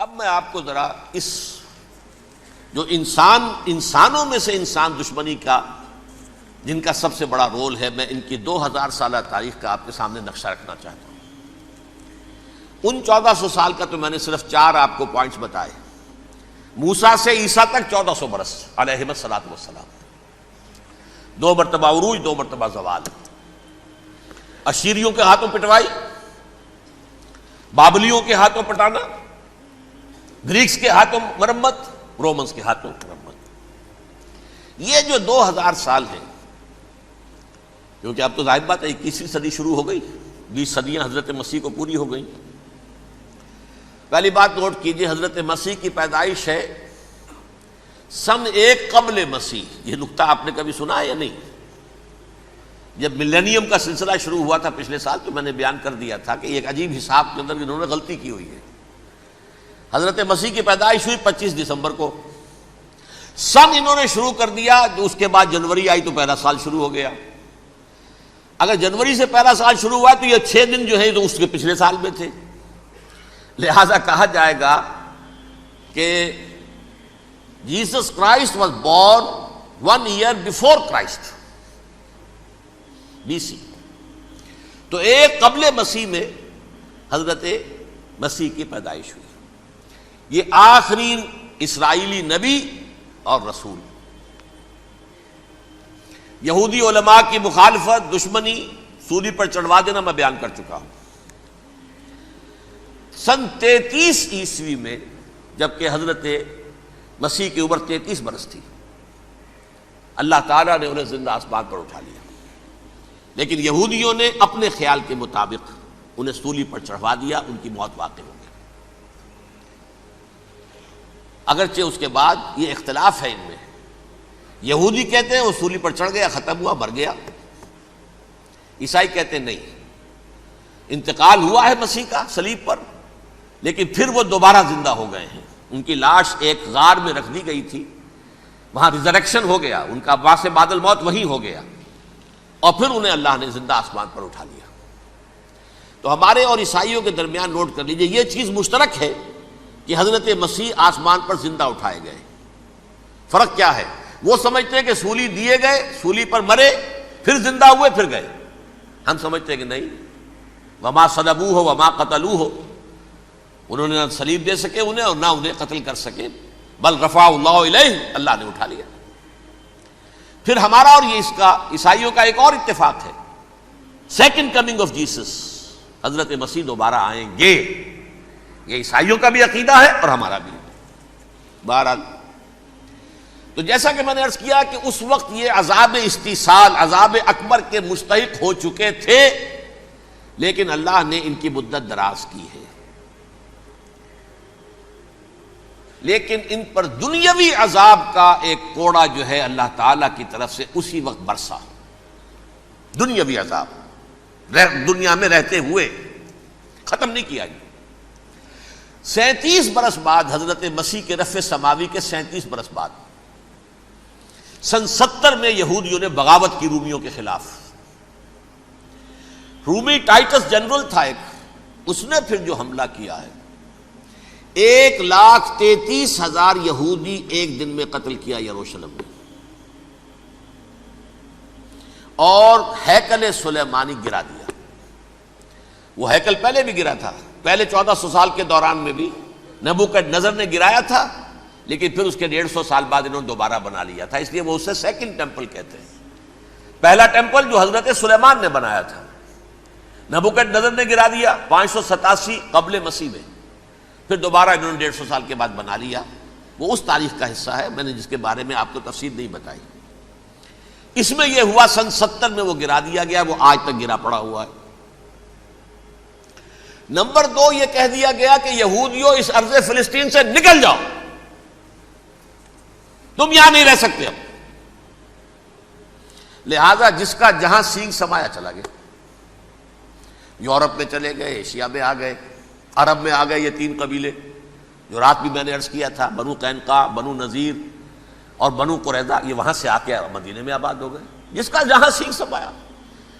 اب میں آپ کو ذرا اس جو انسانوں میں سے انسان دشمنی کا جن کا سب سے بڑا رول ہے، میں ان کی 2000 سالہ تاریخ کا آپ کے سامنے نقشہ رکھنا چاہتا ہوں۔ ان 1400 سال کا تو میں نے صرف 4 آپ کو پوائنٹس بتائے۔ موسیٰ سے عیسیٰ تک 1400 برس علیہم الصلاۃ والسلام، 2 مرتبہ عروج، 2 مرتبہ زوال، اشیریوں کے ہاتھوں پٹوائی، بابلیوں کے ہاتھوں پٹانا، گریکس کے ہاتھوں مرمت، رومنس کے ہاتھوں مرمت۔ یہ جو 2000 سال ہیں، کیونکہ اب تو ظاہر بات ہے 21ویں صدی شروع ہو گئی، 20 صدیاں حضرت مسیح کو پوری ہو گئی۔ پہلی بات نوٹ کیجئے، حضرت مسیح کی پیدائش ہے سن 1 قبل مسیح۔ یہ نقطہ آپ نے کبھی سنا ہے یا نہیں؟ جب ملینیم کا سلسلہ شروع ہوا تھا پچھلے سال، تو میں نے بیان کر دیا تھا کہ ایک عجیب حساب کے اندر انہوں نے غلطی کی ہوئی ہے۔ حضرت مسیح کی پیدائش ہوئی 25 دسمبر کو، سن انہوں نے شروع کر دیا، جو اس کے بعد جنوری آئی تو پہلا سال شروع ہو گیا۔ اگر جنوری سے پہلا سال شروع ہوا تو یہ 6 دن جو ہے تو اس کے پچھلے سال میں تھے، لہذا کہا جائے گا کہ Jesus Christ was born 1 year before Christ, BC۔ تو 1 قبل مسیح میں حضرت مسیح کی پیدائش ہوئی۔ یہ آخری اسرائیلی نبی اور رسول۔ یہودی علماء کی مخالفت، دشمنی، سولی پر چڑھوا دینا میں بیان کر چکا ہوں۔ سن 33 عیسوی میں، جبکہ حضرت مسیح کی عمر 33 برس تھی، اللہ تعالیٰ نے انہیں زندہ آسمان پر اٹھا لیا، لیکن یہودیوں نے اپنے خیال کے مطابق انہیں سولی پر چڑھوا دیا، ان کی موت واقع ہو گئی۔ اگرچہ اس کے بعد یہ اختلاف ہے ان میں، یہودی کہتے ہیں وہ سولی پر چڑھ گیا، ختم ہوا، مر گیا۔ عیسائی کہتے ہیں نہیں، انتقال ہوا ہے مسیح کا صلیب پر، لیکن پھر وہ دوبارہ زندہ ہو گئے ہیں۔ ان کی لاش ایک غار میں رکھ دی گئی تھی، وہاں ریزریکشن ہو گیا، ان کا باعث بعد الموت وہی ہو گیا، اور پھر انہیں اللہ نے زندہ آسمان پر اٹھا لیا۔ تو ہمارے اور عیسائیوں کے درمیان نوٹ کر لیجئے، یہ چیز مشترک ہے کہ حضرت مسیح آسمان پر زندہ اٹھائے گئے۔ فرق کیا ہے؟ وہ سمجھتے ہیں کہ سولی دیے گئے، سولی پر مرے، پھر زندہ ہوئے، پھر گئے۔ ہم سمجھتے ہیں کہ نہیں، وما صلبوہ وما قتلوہ، انہوں نے نہ صلیب دے سکے انہیں اور نہ انہیں قتل کر سکے، بل رفع اللہ الیہ، اللہ نے اٹھا لیا۔ پھر ہمارا اور یہ اس کا عیسائیوں کا ایک اور اتفاق ہے، سیکنڈ کمنگ آف جیسس، حضرت مسیح دوبارہ آئیں گے۔ یہ عیسائیوں کا بھی عقیدہ ہے اور ہمارا بھی۔ بہرحال تو جیسا کہ میں نے عرض کیا کہ اس وقت یہ عذاب استیصال، عذاب اکبر کے مستحق ہو چکے تھے، لیکن اللہ نے ان کی مدت دراز کی ہے، لیکن ان پر دنیاوی عذاب کا ایک کوڑا جو ہے اللہ تعالیٰ کی طرف سے اسی وقت برسا۔ دنیاوی عذاب دنیا میں رہتے ہوئے ختم نہیں کیا گیا۔ 37 برس بعد، حضرت مسیح کے رفع سماوی کے 37 برس بعد، سن 70 میں یہودیوں نے بغاوت کی رومیوں کے خلاف۔ رومی ٹائٹس جنرل تھا ایک، اس نے پھر جو حملہ کیا ہے، 1,33,000 یہودی ایک دن میں قتل کیا یروشلم میں، اور ہیکل سلیمانی گرا دیا۔ وہ ہیکل پہلے بھی گرا تھا، پہلے 1400 سال کے دوران میں بھی نبوکدنضر نے گرایا تھا، لیکن پھر اس کے 150 سال بعد انہوں نے دوبارہ بنا لیا تھا، اس لیے وہ اسے سیکنڈ ٹیمپل کہتے ہیں۔ پہلا ٹیمپل جو حضرت سلیمان نے بنایا تھا، نبوکدنضر نے گرا دیا 587 قبل مسیح میں، پھر دوبارہ انہوں نے 150 سال کے بعد بنا لیا۔ وہ اس تاریخ کا حصہ ہے، میں نے جس کے بارے میں آپ کو تفصیل نہیں بتائی۔ اس میں یہ ہوا سن 70 میں وہ گرا دیا گیا، وہ آج تک گرا پڑا ہوا ہے۔ نمبر 2، یہ کہہ دیا گیا کہ یہودیوں اس ارض فلسطین سے نکل جاؤ، تم یہاں نہیں رہ سکتے اب۔ لہذا جس کا جہاں سینگ سمایا چلا گیا، یورپ میں چلے گئے، ایشیا میں آ گئے، عرب میں آ گئے۔ یہ 3 قبیلے جو رات بھی میں نے عرض کیا تھا، بنو قینقاع، بنو نذیر اور بنو قریظہ، یہ وہاں سے آ کے مدینے میں آباد ہو گئے، جس کا جہاں سینگ سمایا۔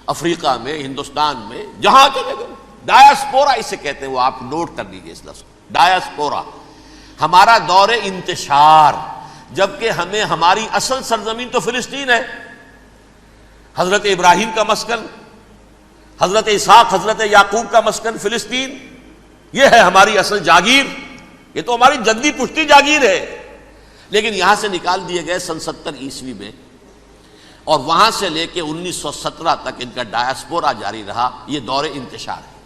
افریقہ میں، ہندوستان میں، جہاں چلے گئے۔ ڈایاسپورا اسے کہتے ہیں، وہ آپ نوٹ کر لیجیے اس لفظ کو، ڈایاسپورا، ہمارا دور انتشار، جبکہ ہمیں ہماری اصل سرزمین تو فلسطین ہے، حضرت ابراہیم کا مسکن، حضرت اسحاق حضرت یعقوب کا مسکن فلسطین، یہ ہے ہماری اصل جاگیر، یہ تو ہماری جدی پشتی جاگیر ہے، لیکن یہاں سے نکال دیے گئے سن 70 عیسوی میں، اور وہاں سے لے کے 1917 تک ان کا ڈایاسپورا جاری رہا۔ یہ دور انتشار ہے۔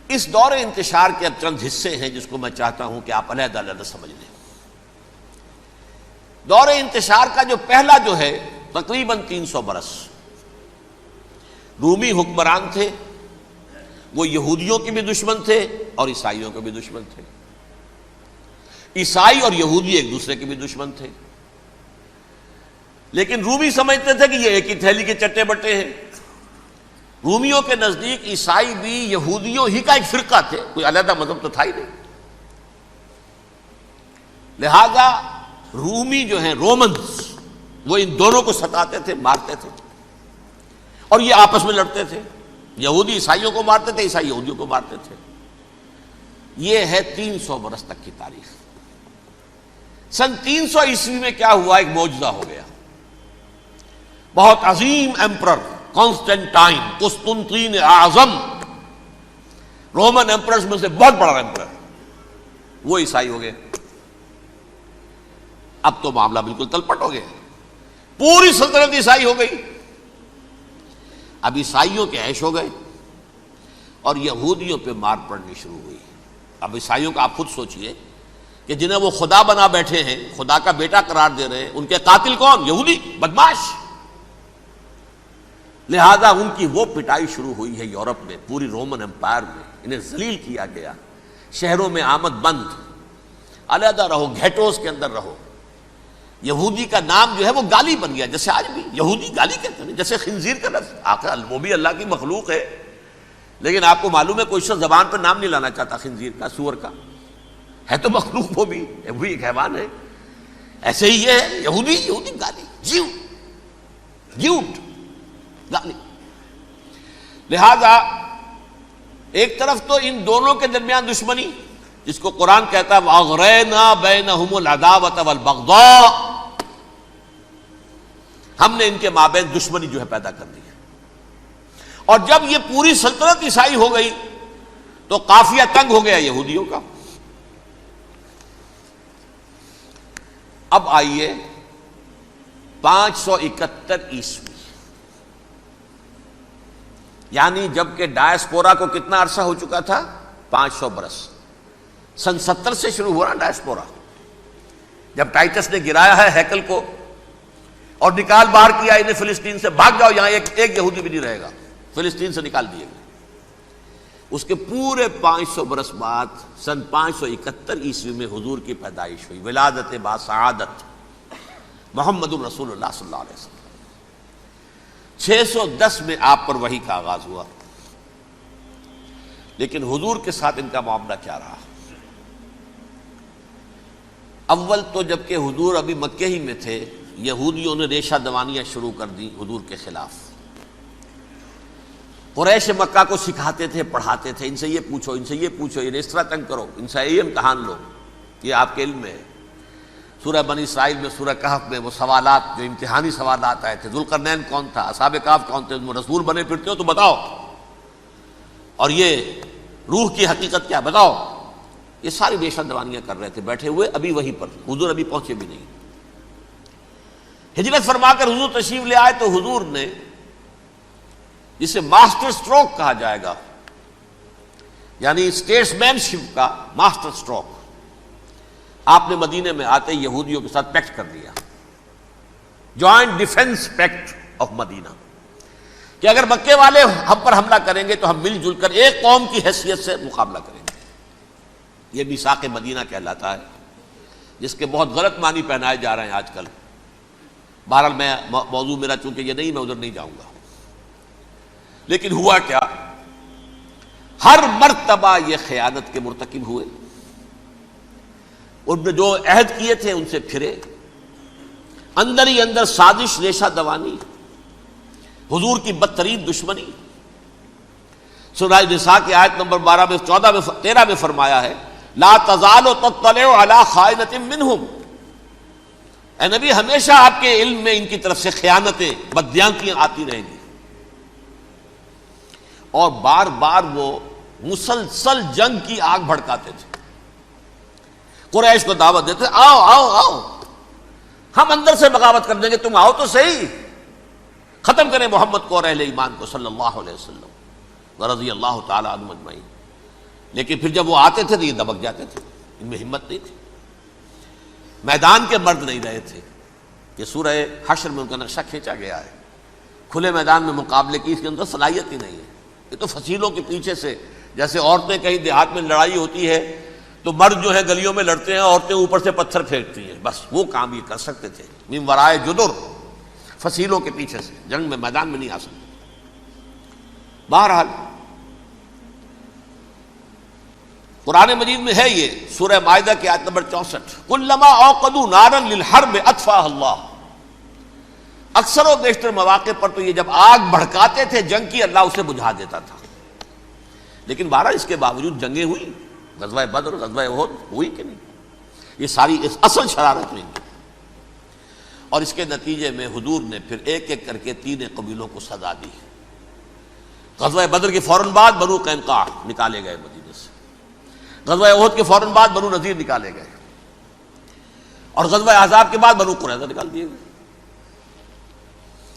اس دور انتشار کے اب چند حصے ہیں جس کو میں چاہتا ہوں کہ آپ علیحدہ علیحدہ سمجھ لیں۔ دور انتشار کا جو پہلا جو ہے تقریباً 300 برس، رومی حکمران تھے، وہ یہودیوں کے بھی دشمن تھے اور عیسائیوں کے بھی دشمن تھے، عیسائی اور یہودی ایک دوسرے کے بھی دشمن تھے، لیکن رومی سمجھتے تھے کہ یہ ایک ہی تھیلی کے چٹے بٹے ہیں۔ رومیوں کے نزدیک عیسائی بھی یہودیوں ہی کا ایک فرقہ تھے، کوئی علیحدہ مذہب تو تھا ہی نہیں، لہذا رومی جو ہیں رومنز وہ ان دونوں کو ستاتے تھے، مارتے تھے، اور یہ آپس میں لڑتے تھے، یہودی عیسائیوں کو مارتے تھے، عیسائی یہودیوں کو مارتے تھے۔ یہ ہے 300 برس تک کی تاریخ۔ سن 300 عیسوی میں کیا ہوا؟ ایک معجزہ ہو گیا۔ بہت عظیم ایمپرر کانسٹینٹائن، قسطنطین اعظم، رومن ایمپررز میں سے بہت بڑا ایمپرر، وہ عیسائی ہو گئے۔ اب تو معاملہ بالکل تلپٹ ہو گیا، پوری سلطنت عیسائی ہو گئی۔ اب عیسائیوں کے عیش ہو گئے اور یہودیوں پہ مار پڑنی شروع ہوئی۔ اب عیسائیوں کا آپ خود سوچئے کہ جنہیں وہ خدا بنا بیٹھے ہیں، خدا کا بیٹا قرار دے رہے ہیں، ان کے قاتل کون؟ یہودی بدماش۔ لہذا ان کی وہ پٹائی شروع ہوئی ہے یورپ میں، پوری رومن امپائر میں، انہیں ذلیل کیا گیا، شہروں میں آمد بند، علیحدہ رہو، گھیٹوز کے اندر رہو۔ یہودی کا نام جو ہے وہ گالی بن گیا، جیسے آج بھی یہودی گالی کہتے ہیں، جیسے خنزیر کا لفظ، آخر وہ بھی اللہ کی مخلوق ہے، لیکن آپ کو معلوم ہے کوئی شخص زبان پہ نام نہیں لانا چاہتا خنزیر کا، سور کا، ہے تو مخلوق وہ بھی ایک حیوان ہے۔ ایسے ہی یہ ہے یہودی، یہودی گالی، جیوٹ گالی۔ لہذا ایک طرف تو ان دونوں کے درمیان دشمنی، جس کو قرآن کہتا ہے وَأَغْرَيْنَا بَيْنَهُمُ الْعَدَاوَةَ وَالْبَغْضَاءَ، ہم نے ان کے مابین دشمنی جو ہے پیدا کر دی ہے۔ اور جب یہ پوری سلطنت عیسائی ہو گئی تو قافیہ تنگ ہو گیا یہودیوں کا۔ اب آئیے 571 عیسوی، یعنی جب کہ ڈایاسپورا کو کتنا عرصہ ہو چکا تھا؟ 500 برس۔ سن 70 سے شروع ہوا نا ڈایاسپورا، جب ٹائٹس نے گرایا ہے ہیکل کو اور نکال باہر کیا انہیں فلسطین سے، بھاگ جاؤ یہاں ایک یہودی بھی نہیں رہے گا، فلسطین سے نکال دیے گئے۔ اس کے پورے 500 برس بعد سن 571 عیسوی میں حضور کی پیدائش ہوئی، ولادت باسعادت محمد الرسول اللہ صلی اللہ علیہ وسلم۔ 610 میں آپ پر وحی کا آغاز ہوا، لیکن حضور کے ساتھ ان کا معاملہ کیا رہا؟ اول تو جب کہ حضور ابھی مکے ہی میں تھے، یہودیوں نے ریشہ دوانیاں شروع کر دی حضور کے خلاف۔ قریش مکہ کو سکھاتے تھے، پڑھاتے تھے، ان سے یہ پوچھو، ان سے یہ پوچھو، انہیں اس طرح تنگ کرو، ان سے یہ امتحان لو، یہ آپ کے علم میں ہے۔ سورہ بنی اسرائیل میں، سورہ کہف میں وہ سوالات، جو امتحانی سوالات آئے تھے، ذوالقرنین کون تھا، اصحاب کہف کون تھے، تم رسول بنے پھرتے ہو تو بتاؤ، اور یہ روح کی حقیقت کیا بتاؤ۔ یہ ساری ریشہ دوانیاں کر رہے تھے بیٹھے ہوئے، ابھی وہی پر حضور ابھی پہنچے بھی نہیں۔ ہجرت فرما کر حضور تشریف لے آئے تو حضور نے، جسے ماسٹر سٹروک کہا جائے گا، یعنی اسٹیٹس مین شپ کا ماسٹر سٹروک، آپ نے مدینے میں آتے یہودیوں کے ساتھ پیکٹ کر دیا، جوائنٹ ڈیفنس پیکٹ آف مدینہ، کہ اگر مکے والے ہم پر حملہ کریں گے تو ہم مل جل کر ایک قوم کی حیثیت سے مقابلہ کریں گے۔ یہ میثاق مدینہ کہلاتا ہے، جس کے بہت غلط معنی پہنائے جا رہے ہیں آج کل۔ بہرحال میں موضوع میرا چونکہ یہ نہیں، میں ادھر نہیں جاؤں گا، لیکن ہوا کیا؟ ہر مرتبہ یہ خیانت کے مرتکب ہوئے، ان نے جو عہد کیے تھے ان سے پھرے، اندر ہی اندر سازش، ریشہ دوانی، حضور کی بدترین دشمنی۔ سورہ نساء کی آیت نمبر 12 میں 14 میں 13 میں فرمایا ہے لا تزال تطلع علی خائنۃ منہم، اے نبی ہمیشہ آپ کے علم میں ان کی طرف سے خیانتیں، بددیانتیاں آتی رہیں گی. اور بار بار وہ مسلسل جنگ کی آگ بھڑکاتے تھے. قریش کو دعوت دیتے، آؤ آؤ آؤ ہم اندر سے بغاوت کر دیں گے، تم آؤ تو صحیح، ختم کریں محمد کو اور اہل ایمان کو صلی اللہ علیہ وسلم ورضی اللہ تعالی عنہم اجمعین. لیکن پھر جب وہ آتے تھے تو یہ دبک جاتے تھے، ان میں ہمت نہیں تھی، میدان کے مرد نہیں رہے تھے. یہ سورہ حشر میں ان کا نقشہ کھینچا گیا ہے. کھلے میدان میں مقابلے کی اس کے اندر صلاحیت ہی نہیں ہے. یہ تو فصیلوں کے پیچھے سے، جیسے عورتیں کہیں دیہات میں لڑائی ہوتی ہے تو مرد جو ہے گلیوں میں لڑتے ہیں، عورتیں اوپر سے پتھر پھینکتی ہیں، بس وہ کام یہ کر سکتے تھے. من ورائے جدر، فصیلوں کے پیچھے سے، جنگ میں میدان میں نہیں آ سکتے. بہرحال قرآن مجید میں ہے یہ سورہ مائدہ کی آیت نمبر 64، کلما اوقدوا نارا للحرب اطفاها اللہ. اکثر و بیشتر مواقع پر تو یہ جب آگ بھڑکاتے تھے جنگ کی، اللہ اسے بجھا دیتا تھا. لیکن بہرحال اس کے باوجود جنگیں ہوئی، غزوہ بدر، غزوہ احد ہوئی کہ نہیں؟ یہ ساری اصل شرارت ہوئی. اور اس کے نتیجے میں حضور نے پھر ایک ایک کر کے 3 قبیلوں کو سزا دی. غزوہ بدر کے فوراً بعد بنو قینقاع نکالے گئے مدینے سے، غزوہ احد کے فوراً بعد بنو نذیر نکالے گئے، اور غزوہ احزاب کے بعد بنو قریظہ نکال دیے گئے.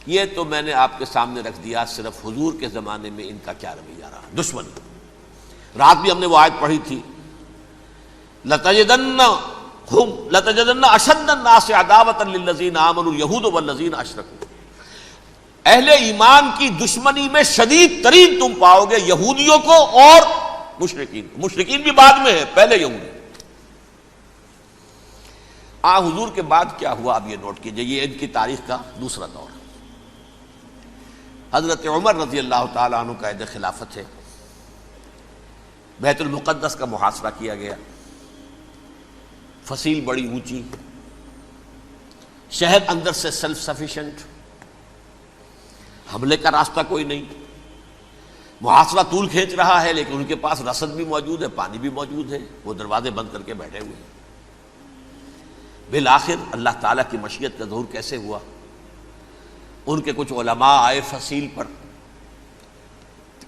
یہ تو میں نے آپ کے سامنے رکھ دیا صرف حضور کے زمانے میں ان کا کیا رویہ رہا. دشمنی، رات بھی ہم نے وہ آیت پڑھی تھی، لَتَجِدَنَّ أَشَدَّ النَّاسِ عَدَاوَةً لِلَّذِينَ آمَنُوا الْيَهُودُ وَالَّذِينَ أَشْرَكُوا. اہل ایمان کی دشمنی میں شدید ترین تم پاؤ گے یہودیوں کو اور مشرکین. مشرکین بھی بعد میں ہے، پہلے یہودی. حضور کے بعد کیا ہوا اب یہ نوٹ کیجئے، یہ ان کی تاریخ کا دوسرا دور. حضرت عمر رضی اللہ تعالیٰ عنہ کا عہد خلافت ہے. بیت المقدس کا محاصرہ کیا گیا، فصیل بڑی اونچی، شہر اندر سے سیلف سفیشینٹ، حملے کا راستہ کوئی نہیں، محاصرہ طول کھینچ رہا ہے، لیکن ان کے پاس رسد بھی موجود ہے، پانی بھی موجود ہے، وہ دروازے بند کر کے بیٹھے ہوئے ہیں. بالآخر اللہ تعالیٰ کی مشیت کا ظہور کیسے ہوا؟ ان کے کچھ علماء آئے فصیل پر،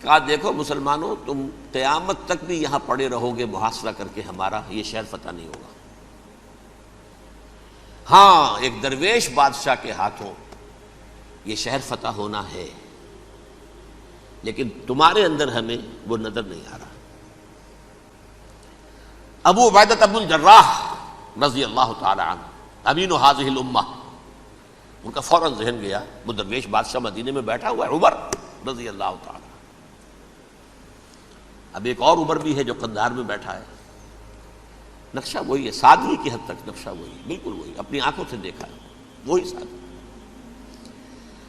کہا دیکھو مسلمانوں، تم قیامت تک بھی یہاں پڑے رہو گے محاصرہ کر کے، ہمارا یہ شہر فتح نہیں ہوگا. ہاں ایک درویش بادشاہ کے ہاتھوں یہ شہر فتح ہونا ہے، لیکن تمہارے اندر ہمیں وہ نظر نہیں آ رہا. ابو عبیدہ بن الجراح رضی اللہ تعالی عنہ، امین هذه الامہ، ان کا فوراً ذہن گیا وہ درویش بادشاہ مدینے میں بیٹھا ہوا ہے، عمر رضی اللہ تعالی. اب ایک اور عمر بھی ہے جو قندھار میں بیٹھا ہے. نقشہ وہی ہے، سادگی کی حد تک نقشہ وہی، بالکل وہی، اپنی آنکھوں سے دیکھا ہے، وہی سادگی.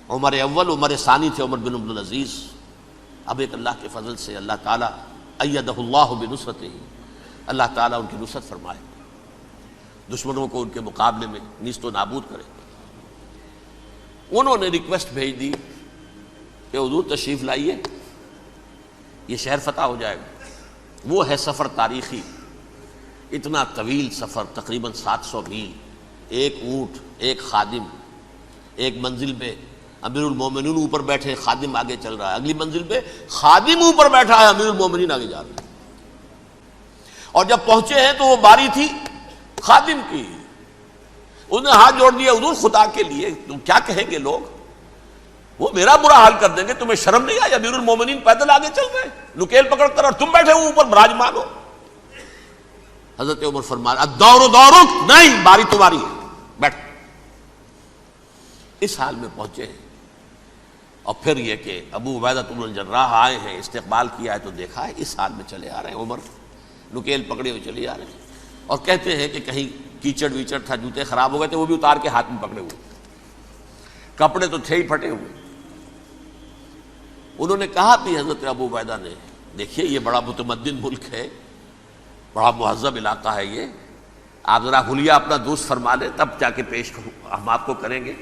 عمر اول، عمر ثانی تھے عمر بن عبدالعزیز. اب ایک اللہ کے فضل سے اللہ تعالیٰ ایدہ اللہ بنصرتہ، اللہ تعالیٰ ان کی نصرت فرمائے، دشمنوں کو ان کے مقابلے میں نیست و نابود کرے. انہوں نے ریکویسٹ بھیج دی کہ حضور تشریف لائیے، یہ شہر فتح ہو جائے گا. وہ ہے سفر تاریخی، اتنا طویل سفر، تقریباً 700 میل، ایک اونٹ، ایک خادم، ایک منزل پہ امیر المومنین اوپر بیٹھے، خادم آگے چل رہا ہے، اگلی منزل پہ خادم اوپر بیٹھا ہے، امیر المومنین آگے جا رہے ہیں. اور جب پہنچے ہیں تو وہ باری تھی خادم کی. انہوں نے ہاتھ جوڑ دیا، حضور خدا کے لیے تم کیا کہیں گے لوگ، وہ میرا برا حال کر دیں گے، تمہیں شرم نہیں آئی؟ امیر المومنین پیدل آگے چل رہے ہیں نکیل پکڑ کر، اور تم بیٹھے ہو اوپر براجمان ہو. حضرت عمر فرمایا الدور دورک، نہیں باری تمہاری ہے، بیٹھ. اس حال میں پہنچے ہیں. اور پھر یہ کہ ابو عبیدہ بن الجراح آئے ہیں، استقبال کیا ہے تو دیکھا ہے اس حال میں چلے آ رہے ہیں. عمر نکیل پکڑے ہوئے چلے آ رہے ہیں، اور کہتے ہیں کہ کہیں کیچڑ ویچڑ تھا، جوتے خراب ہو گئے تھے، وہ بھی اتار کے ہاتھ میں پکڑے ہوئے، کپڑے تو تھے ہی پھٹے ہوئے. انہوں نے کہا بھی حضرت ابو عبیدہ نے، دیکھیے یہ بڑا متمدن ملک ہے، بڑا مہذب علاقہ ہے، یہ آپ ذرا حلیہ اپنا دوست فرما لیں تب جا کے پیش ہم آپ کو کریں گے.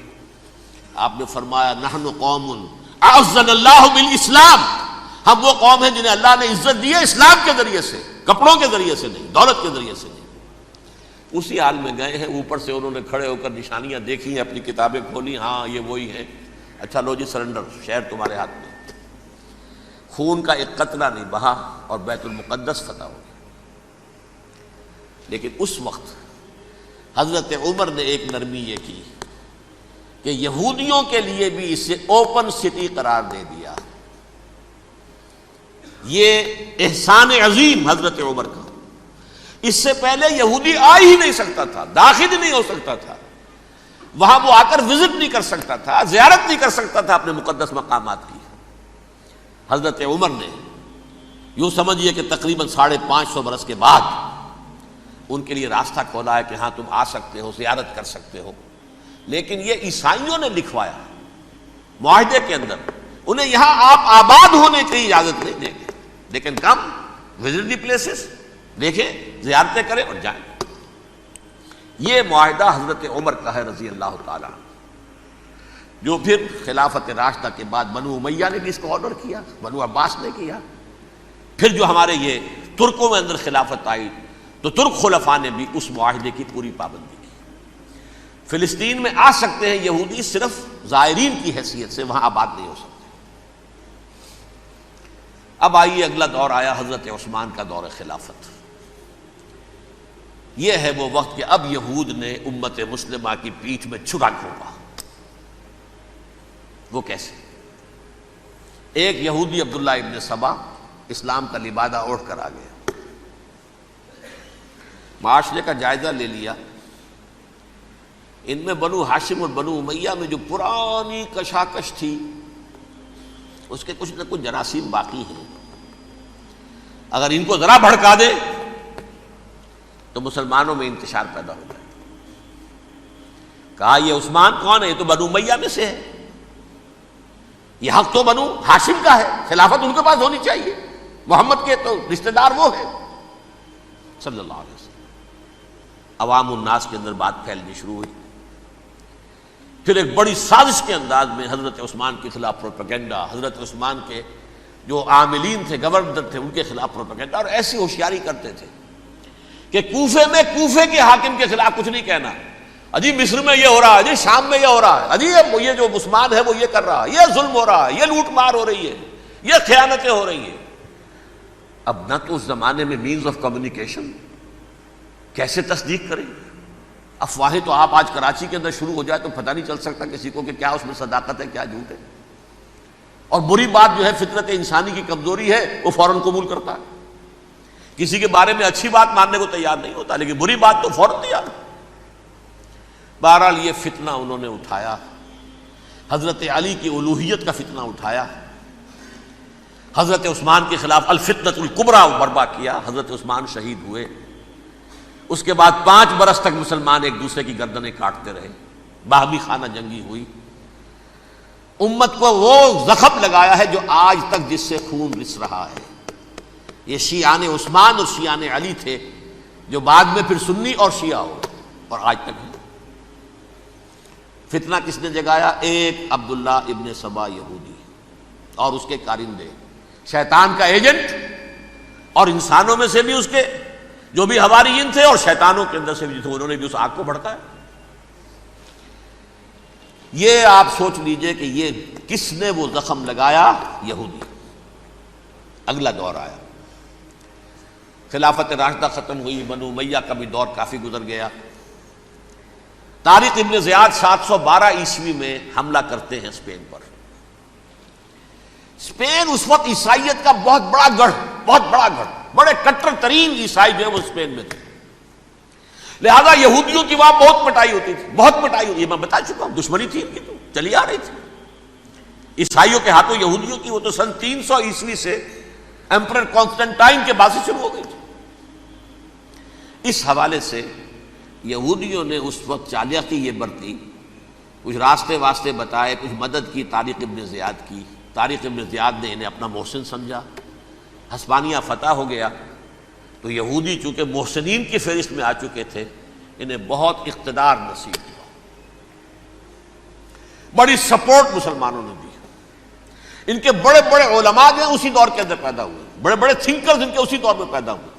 آپ نے فرمایا نحن قوم اعزنا اللہ بالاسلام، ہم وہ قوم ہیں جنہیں اللہ نے عزت دی ہے اسلام کے ذریعے سے. کپڑوں کے ذریعے سے نہیں، دولت کے ذریعے سے نہیں۔ اسی حال میں گئے ہیں، اوپر سے انہوں نے کھڑے ہو کر نشانیاں دیکھی ہیں، اپنی کتابیں کھولی، ہاں یہ وہی ہیں، اچھا لو جی سرنڈر، شہر تمہارے ہاتھ میں۔ خون کا ایک قطرہ نہیں بہا اور بیت المقدس فتح ہو گیا۔ لیکن اس وقت حضرت عمر نے ایک نرمی یہ کی کہ یہودیوں کے لیے بھی اسے اوپن سٹی قرار دے دیا۔ یہ احسان عظیم حضرت عمر کا، اس سے پہلے یہودی آ ہی نہیں سکتا تھا، داخل ہی نہیں ہو سکتا تھا، وہاں وہ آ کر وزٹ نہیں کر سکتا تھا، زیارت نہیں کر سکتا تھا اپنے مقدس مقامات کی۔ حضرت عمر نے یوں سمجھیے کہ تقریباً 550 برس کے بعد ان کے لیے راستہ کھولا ہے کہ ہاں تم آ سکتے ہو، زیارت کر سکتے ہو۔ لیکن یہ عیسائیوں نے لکھوایا معاہدے کے اندر، انہیں یہاں آپ آباد ہونے کی اجازت نہیں دیں گے، لیکن کم وزٹ دی پلیسز، دیکھیں زیارتیں کریں اور جائیں۔ یہ معاہدہ حضرت عمر کا ہے رضی اللہ تعالیٰ، جو پھر خلافت راشدہ کے بعد بنو امیہ نے بھی اس کو آرڈر کیا، بنو عباس نے کیا، پھر جو ہمارے یہ ترکوں میں اندر خلافت آئی تو ترک خلفاء نے بھی اس معاہدے کی پوری پابندی کی۔ فلسطین میں آ سکتے ہیں یہودی صرف زائرین کی حیثیت سے، وہاں آباد نہیں ہو سکتے۔ اب آئیے اگلا دور آیا حضرت عثمان کا دور خلافت۔ یہ ہے وہ وقت کہ اب یہود نے امت مسلمہ کی پیٹھ میں چھرا گھونپا۔ وہ کیسے؟ ایک یہودی عبداللہ ابن سبا اسلام کا لبادہ اوڑھ کر آ گیا، معاشرے کا جائزہ لے لیا، ان میں بنو ہاشم اور بنو امیہ میں جو پرانی کشاکش تھی اس کے کچھ نہ کچھ جراثیم باقی ہیں، اگر ان کو ذرا بھڑکا دے تو مسلمانوں میں انتشار پیدا ہو جائے۔ کہا یہ عثمان کون ہے؟ یہ تو بنو امیہ میں سے ہے، یہ حق تو بنو ہاشم کا ہے، خلافت ان کے پاس ہونی چاہیے، محمد کے تو رشتہ دار وہ ہے صلی اللہ علیہ وسلم۔ عوام الناس کے اندر بات پھیلنی شروع ہوئی، پھر ایک بڑی سازش کے انداز میں حضرت عثمان کے خلاف پروپیگنڈا، حضرت عثمان کے جو عاملین تھے، گورنر تھے، ان کے خلاف پروپیگنڈا، اور ایسی ہوشیاری کرتے تھے کہ کوفے میں کوفے کے حاکم کے خلاف کچھ نہیں کہنا، اجی مصر میں یہ ہو رہا ہے، اجی شام میں یہ ہو رہا ہے، اجی یہ جو عثمان ہے وہ یہ کر رہا ہے، یہ ظلم ہو رہا ہے، یہ لوٹ مار ہو رہی ہے، یہ خیانتیں ہو رہی ہیں۔ اب نہ تو اس زمانے میں مینز آف کمیونیکیشن، کیسے تصدیق کریں؟ افواہیں تو آپ آج کراچی کے اندر شروع ہو جائے تو پتہ نہیں چل سکتا کسی کو کہ کیا اس میں صداقت ہے کیا جھوٹ ہے، اور بری بات جو ہے فطرت انسانی کی کمزوری ہے وہ فوراً قبول کرتا ہے، کسی کے بارے میں اچھی بات ماننے کو تیار نہیں ہوتا لیکن بری بات تو فوراً تیار۔ بہرحال یہ فتنہ انہوں نے اٹھایا، حضرت علی کی الوہیت کا فتنہ اٹھایا، حضرت عثمان کے خلاف الفتنۃ الکبریٰ برپا کیا، حضرت عثمان شہید ہوئے۔ اس کے بعد 5 برس تک مسلمان ایک دوسرے کی گردنیں کاٹتے رہے، باہمی خانہ جنگی ہوئی، امت کو وہ زخم لگایا ہے جو آج تک جس سے خون رس رہا ہے۔ یہ شیعان عثمان اور شیعان علی تھے جو بعد میں پھر سنی اور شیعہ ہو اور آج تک ہے۔ فتنہ کس نے جگایا؟ ایک عبداللہ ابن سبا یہودی اور اس کے کارندے، شیطان کا ایجنٹ، اور انسانوں میں سے بھی اس کے جو بھی حواریین تھے اور شیطانوں کے اندر سے بھی تھے، انہوں نے بھی اس آگ کو بھڑکایا۔ یہ آپ سوچ لیجئے کہ یہ کس نے وہ زخم لگایا؟ یہودی۔ اگلا دور آیا، خلافت راشدہ ختم ہوئی، بنو امیہ کا بھی دور کافی گزر گیا۔ طارق ابن زیاد 712 عیسوی میں حملہ کرتے ہیں اسپین پر۔ اسپین اس وقت عیسائیت کا بہت بڑا گڑھ، بڑے کٹر ترین عیسائی جو ہے وہ اسپین میں تھے، لہذا یہودیوں کی وہاں بہت پٹائی ہوتی تھی، یہ میں بتا چکا ہوں، دشمنی تھی ان کی تو چلی آ رہی تھی عیسائیوں کے ہاتھوں یہودیوں کی، وہ تو سن 300 عیسوی سے ایمپرر کانسٹنٹائن کے بعد سے شروع ہو گئی تھی۔ اس حوالے سے یہودیوں نے اس وقت چالاکی یہ برتی، کچھ راستے واسطے بتائے، کچھ مدد کی طارق ابن زیاد کی۔ طارق ابن زیاد نے انہیں اپنا محسن سمجھا، ہسپانیہ فتح ہو گیا تو یہودی چونکہ محسنین کی فہرست میں آ چکے تھے، انہیں بہت اقتدار نصیب ہوا، بڑی سپورٹ مسلمانوں نے دی۔ ان کے بڑے بڑے علماء جو ہیں اسی دور کے اندر پیدا ہوئے، بڑے بڑے تھنکرز ان کے اسی دور میں پیدا ہوئے۔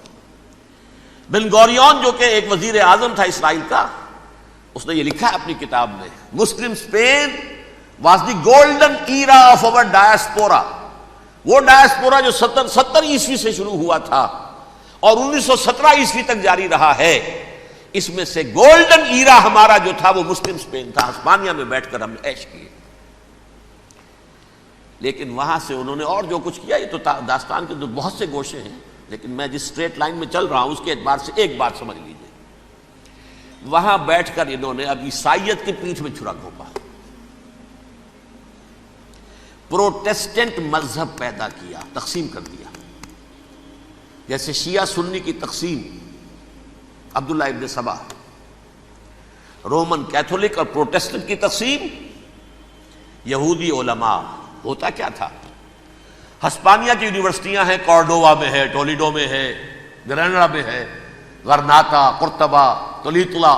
بن گوریون جو کہ ایک وزیر اعظم تھا اسرائیل کا، اس نے یہ لکھا ہے اپنی کتاب میں، Muslim Spain was the golden era of our diaspora. وہ ڈائسپورا جو 70 عیسوی سے شروع ہوا تھا اور 1917 عیسوی تک جاری رہا ہے، اس میں سے گولڈن ایرا ہمارا جو تھا وہ مسلم اسپین تھا. ہسپانیہ میں بیٹھ کر ہم نے عیش کیے. لیکن وہاں سے انہوں نے اور جو کچھ کیا، یہ تو داستان کے بہت سے گوشے ہیں، لیکن میں جس اسٹریٹ لائن میں چل رہا ہوں اس کے اعتبار سے ایک بات سمجھ لیجیے. وہاں بیٹھ کر انہوں نے اب عیسائیت کی پیٹھ میں چھرا گھونپا، پروٹیسٹنٹ مذہب پیدا کیا، تقسیم کر دیا. جیسے شیعہ سنی کی تقسیم، عبداللہ ابن سبا، رومن کیتھولک اور پروٹیسٹنٹ کی تقسیم، یہودی علماء. ہوتا کیا تھا؟ ہسپانیہ کی یونیورسٹیاں ہیں، کارڈووا میں ہے، ٹولیڈو میں ہے، گریناڈا میں ہے، غرناطہ، قرطبہ، تولیتلا،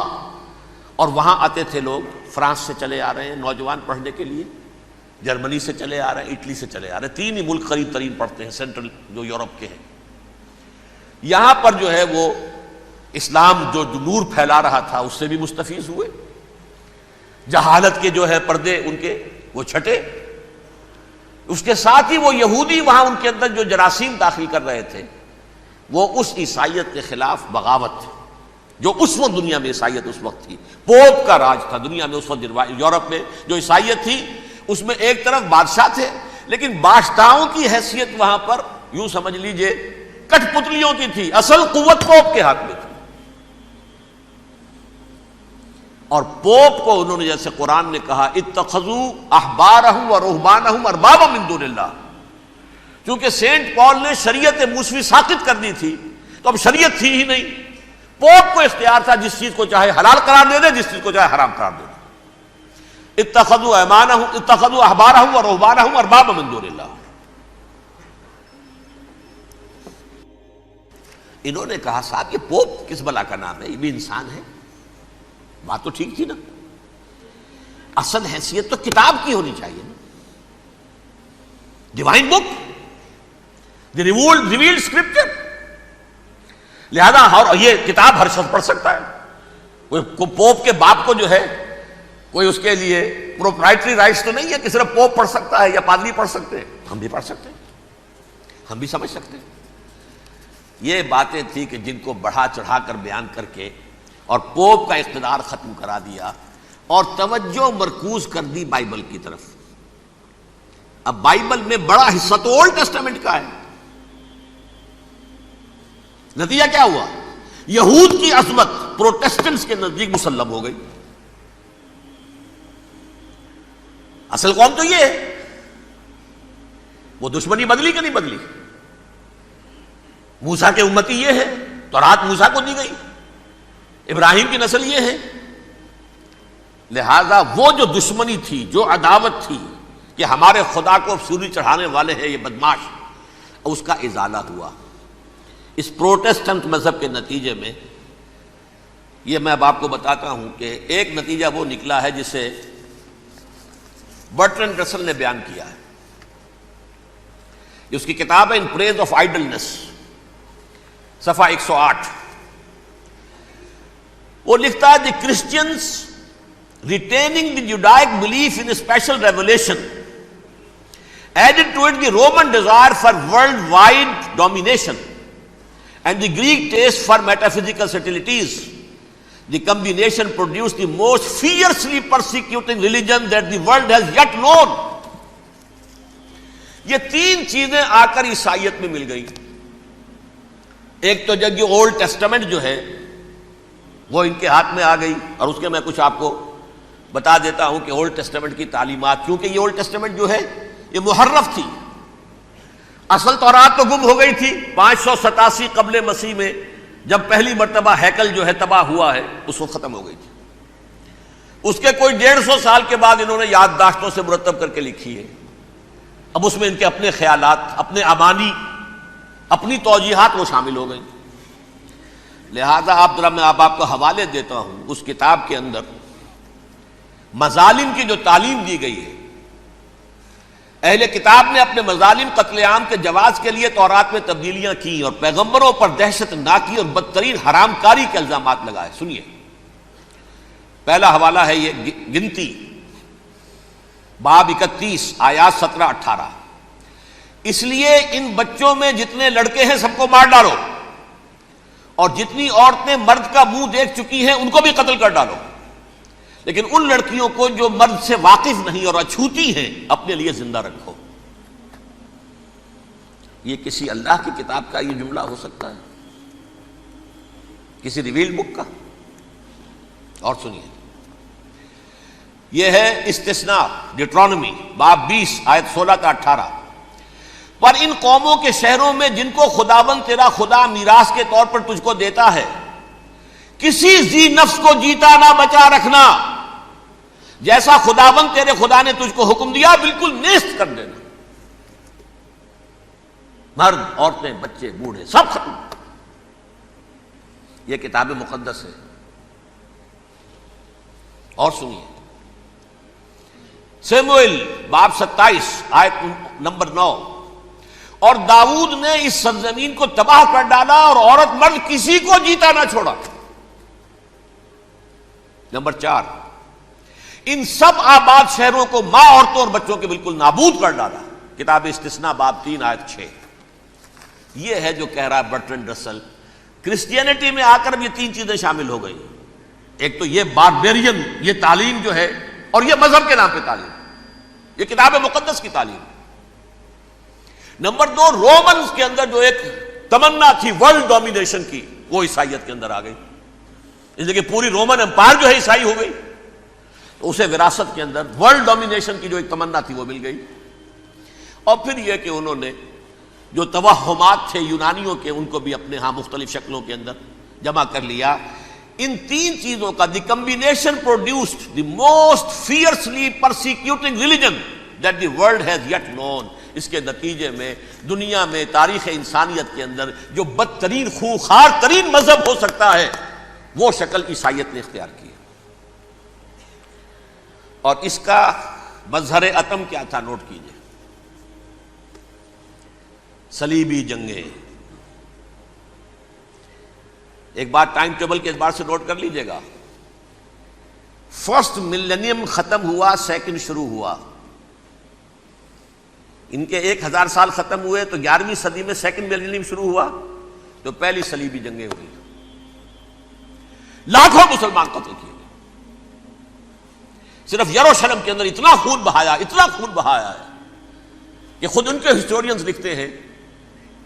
اور وہاں آتے تھے لوگ. فرانس سے چلے آ رہے ہیں نوجوان پڑھنے کے لیے، جرمنی سے چلے آ رہے ہیں، اٹلی سے چلے آ رہے ہیں. 3 ہی ملک قریب ترین پڑھتے ہیں سینٹرل جو یورپ کے ہیں. یہاں پر جو ہے وہ اسلام جو نور پھیلا رہا تھا اس سے بھی مستفیض ہوئے. جہالت کے جو ہے پردے ان کے وہ چھٹے. اس کے ساتھ ہی وہ یہودی وہاں ان کے اندر جو جراثیم داخل کر رہے تھے وہ اس عیسائیت کے خلاف بغاوت تھی جو اس وقت دنیا میں عیسائیت اس وقت تھی. پوپ کا راج تھا دنیا میں اس وقت. یورپ میں جو عیسائیت تھی اس میں ایک طرف بادشاہ تھے، لیکن بادشاہوں کی حیثیت وہاں پر یوں سمجھ لیجئے کٹ پتلیوں کی تھی. اصل قوت پوپ کے ہاتھ میں تھی. اور پوپ کو انہوں نے جیسے قرآن نے کہا اتخذوا احبارهم ورهبانهم اربابا من دون اللہ، چونکہ سینٹ پال نے شریعت موسوی ساقط کر دی تھی تو اب شریعت تھی ہی نہیں. پوپ کو اختیار تھا جس چیز کو چاہے حلال قرار دے دے، جس چیز کو چاہے حرام قرار دے دے. اتخذوا احبارهم ورهبانهم اربابا من دون اللہ. انہوں نے کہا صاحب یہ پوپ کس بلا کا نام ہے، یہ بھی انسان ہے. بات تو ٹھیک تھی نا، اصل حیثیت تو کتاب کی ہونی چاہیے نا، ڈیوائن بک، دی ریویلڈ اسکرپچر. لہذا اور یہ کتاب ہر شخص پڑھ سکتا ہے. کوئی پوپ کے باپ کو جو ہے کوئی اس کے لیے پروپرائٹری رائٹس تو نہیں ہے کہ صرف پوپ پڑھ سکتا ہے یا پادری پڑھ سکتے ہیں. ہم بھی پڑھ سکتے ہیں، ہم بھی سمجھ سکتے ہیں. یہ باتیں تھی کہ جن کو بڑھا چڑھا کر بیان کر کے اور پوپ کا اقتدار ختم کرا دیا اور توجہ مرکوز کر دی بائبل کی طرف. اب بائبل میں بڑا حصہ تو اولڈ ٹیسٹامنٹ کا ہے. نتیجہ کیا ہوا؟ یہود کی عظمت پروٹیسٹنٹس کے نزدیک مسلم ہو گئی. اصل قوم تو یہ ہے. وہ دشمنی بدلی کہ نہیں بدلی؟ موسیٰ کے امتی یہ ہے، تورات موسیٰ کو دی گئی، ابراہیم کی نسل یہ ہے. لہذا وہ جو دشمنی تھی، جو عداوت تھی کہ ہمارے خدا کو سولی چڑھانے والے ہیں یہ بدماش، اس کا ازالہ ہوا. اس پروٹیسٹنٹ مذہب کے نتیجے میں یہ میں اب آپ کو بتاتا ہوں کہ ایک نتیجہ وہ نکلا ہے جسے برٹرنڈ رسل نے بیان کیا ہے. اس کی کتاب ہے ان پریز آف آئیڈلنس، صفحہ 108. وہ لکھتا ہے the Christians retaining the Judaic belief in special revelation added to it the Roman desire for world wide domination and the Greek taste for metaphysical subtleties. The combination produce the most fiercely persecuting religion that the world has yet known. یہ 3 چیزیں آ کر عیسائیت میں مل گئی. ایک تو جب یہ اولڈ ٹیسٹامنٹ جو ہے وہ ان کے ہاتھ میں آ گئی، اور اس کے میں کچھ آپ کو بتا دیتا ہوں کہ اولڈ ٹیسٹامنٹ کی تعلیمات، کیونکہ یہ اولڈ ٹیسٹامنٹ جو ہے یہ محرف تھی. اصل تورات تو گم ہو گئی تھی 587 قبل مسیح میں، جب پہلی مرتبہ ہیکل جو ہے تباہ ہوا ہے اس وقت ختم ہو گئی تھی. اس کے کوئی 150 سال کے بعد انہوں نے یادداشتوں سے مرتب کر کے لکھی ہے. اب اس میں ان کے اپنے خیالات، اپنے امانی، اپنی توجیحات وہ شامل ہو گئی. لہذا میں آپ کو حوالے دیتا ہوں اس کتاب کے اندر مظالم کی جو تعلیم دی گئی ہے، اہل کتاب نے اپنے مظالم قتل عام کے جواز کے لیے تورات میں تبدیلیاں کی اور پیغمبروں پر دہشت ناکی اور بدترین حرام کاری کے الزامات لگائے. سنیے، پہلا حوالہ ہے یہ گنتی باب 31 آیات 17-18. اس لیے ان بچوں میں جتنے لڑکے ہیں سب کو مار ڈالو، اور جتنی عورتیں مرد کا منہ دیکھ چکی ہیں ان کو بھی قتل کر ڈالو، لیکن ان لڑکیوں کو جو مرد سے واقف نہیں اور اچھوتی ہیں اپنے لیے زندہ رکھو. یہ کسی اللہ کی کتاب کا یہ جملہ ہو سکتا ہے؟ کسی ریویلڈ بک کا؟ اور سنیے، یہ ہے استثناء ڈیٹرانومی باب 20 آیت 16-18. پر ان قوموں کے شہروں میں جن کو خداوند تیرا خدا میراث کے طور پر تجھ کو دیتا ہے، کسی ذی نفس کو جیتا نہ بچا رکھنا، جیسا خداوند تیرے خدا نے تجھ کو حکم دیا بالکل نیست کر دینا. مرد، عورتیں، بچے، بوڑھے سب ختم. یہ کتاب مقدس ہے. اور سنیے، سموئیل باب 27 آیت نمبر 9. اور داؤد نے اس سرزمین کو تباہ کر ڈالا اور عورت مرد کسی کو جیتا نہ چھوڑا. نمبر 4، ان سب آباد شہروں کو ماں، عورتوں اور بچوں کے بالکل نابود کر ڈالا. کتاب استثناء باب 3 آیت 6. یہ ہے جو کہہ رہا ہے برٹرنڈ رسل، کرسچینٹی میں آ کر بھی یہ تین چیزیں شامل ہو گئی. ایک تو یہ باربیرین یہ تعلیم جو ہے، اور یہ مذہب کے نام پہ تعلیم، یہ کتاب مقدس کی تعلیم. نمبر 2، رومنز کے اندر جو ایک تمنا تھی ورلڈ ڈومینیشن کی، وہ عیسائیت کے اندر آ گئی. اس لیے کہ پوری رومن امپائر جو ہے عیسائی ہو گئی، تو اسے وراثت کے اندر ورلڈ ڈومینیشن کی جو ایک تمنا تھی وہ مل گئی. اور پھر یہ کہ انہوں نے جو توہمات تھے یونانیوں کے ان کو بھی اپنے ہاں مختلف شکلوں کے اندر جمع کر لیا. ان تین چیزوں کا the combination produced the most fiercely persecuting religion that the world has yet known. اس کے نتیجے میں دنیا میں تاریخ انسانیت کے اندر جو بدترین خوخار ترین مذہب ہو سکتا ہے وہ شکل عیسائیت نے اختیار کی. اور اس کا مظہر عتم کیا تھا؟ نوٹ کیجئے، صلیبی جنگیں. ایک بات ٹائم ٹیبل کے اعتبار سے نوٹ کر لیجئے گا. فرسٹ ملینیم ختم ہوا، سیکنڈ شروع ہوا. ان کے 1000 سال ختم ہوئے تو 11ویں صدی میں سیکنڈ ملینیم شروع ہوا، تو پہلی صلیبی جنگیں ہوئی. لاکھوں مسلمان قتل کیے گئے. صرف یروشلم کے اندر اتنا خون بہایا ہے کہ خود ان کے ہسٹورینز لکھتے ہیں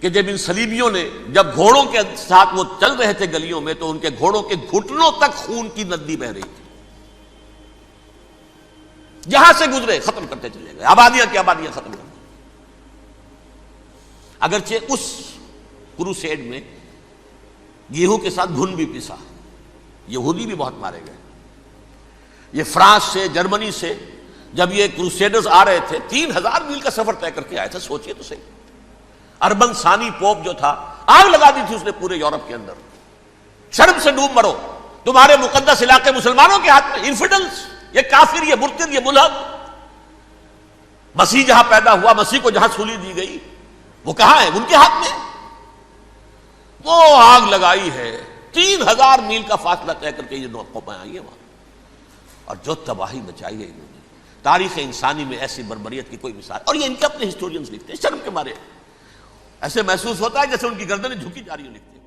کہ جب ان صلیبیوں نے جب گھوڑوں کے ساتھ وہ چل رہے تھے گلیوں میں تو ان کے گھوڑوں کے گھٹنوں تک خون کی ندی بہ رہی تھی. جہاں سے گزرے ختم کرتے چلے گئے، آبادیاں کی آبادیاں ختم کر دی. اگرچہ اس کروسیڈ میں گیہوں کے ساتھ گھن بھی پسا، یہودی بھی بہت مارے گئے. یہ فرانس سے، جرمنی سے جب یہ کروسیڈرز آ رہے تھے 3000 میل کا سفر طے کر کے آئے تھے. سوچئے تو صحیح. اربن ثانی پوپ جو تھا آگ لگا دی تھی اس نے پورے یورپ کے اندر. شرم سے ڈوب مرو، تمہارے مقدس علاقے مسلمانوں کے ہاتھ میں. انفیڈلز، یہ کافر، یہ مرتد، یہ ملحد. مسیح جہاں پیدا ہوا، مسیح کو جہاں سولی دی گئی، وہ کہاں ہے؟ ان کے ہاتھ میں. وہ آگ لگائی ہے، 3000 میل کا فاصلہ طے کر کے یہ قومیں آئی ہیں وہاں. اور جو تباہی مچائی ہے انہوں نے، تاریخ انسانی میں ایسی بربریت کی کوئی مثال. اور یہ ان کے اپنے ہسٹورینز لکھتے ہیں. شرم کے مارے ایسے محسوس ہوتا ہے جیسے ان کی گردنیں جھکی جا رہی ہیں. لکھتے ہیں